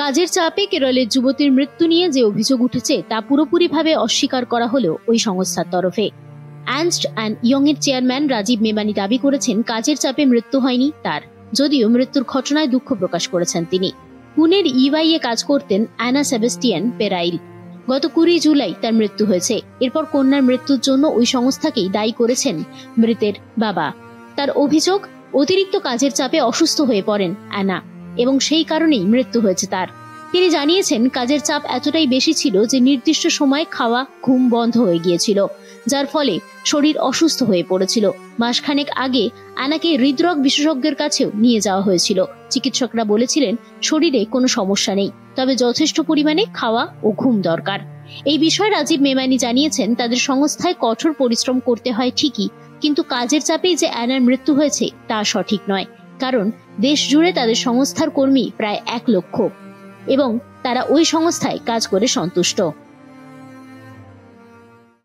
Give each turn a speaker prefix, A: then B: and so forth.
A: কাজের চাপে কেরলের যুবতীর মৃত্যু নিয়ে যে অভিযোগ উঠেছে তা পুরোপুরিভাবে অস্বীকার করা হলেও ওই সংস্থার তরফে। আর্নস্ট অ্যান্ড ইয়ং এর চেয়ারম্যান রাজীব মেমানি দাবি করেছেন কাজের চাপে মৃত্যু হয়নি তার, যদিও মৃত্যুর ঘটনায় দুঃখ প্রকাশ করেছেন তিনি। পুনের ইওয়াই এ কাজ করতেন অ্যানা সেবাস্টিয়ান পেরাইল। গত 20 জুলাই তার মৃত্যু হয়েছে। এরপর কন্যার মৃত্যুর জন্য ওই সংস্থাকেই দায়ী করেছেন মৃতের বাবা। তার অভিযোগ, অতিরিক্ত কাজের চাপে অসুস্থ হয়ে পড়েন অ্যানা এবং সেই কারণেই মৃত্যু হয়েছে তার। তিনি জানিয়েছেন কাজের চাপ এতটাই বেশি ছিল যে নির্দিষ্ট সময় খাওয়া ঘুম বন্ধ হয়ে গিয়েছিল, যার ফলে শরীর অসুস্থ হয়ে পড়েছিল। মাসখানেক আগে অ্যানাকে হৃদরোগ বিশেষজ্ঞের কাছেও নিয়ে যাওয়া হয়েছিল। চিকিৎসকরা বলেছিলেন শরীরে কোনো সমস্যা নেই, তবে যথেষ্ট পরিমাণে খাওয়া ও ঘুম দরকার। এই বিষয়ে রাজীব মেমানি জানিয়েছেন তাদের সংস্থায় কঠোর পরিশ্রম করতে হয় ঠিকই, কিন্তু কাজের চাপেই যে অ্যানার মৃত্যু হয়েছে তা সঠিক নয়, কারণ দেশ জুড়ে তাদের সংস্থার কর্মী প্রায় 1 লক্ষ এবং তারা ওই সংস্থায় কাজ করে সন্তুষ্ট।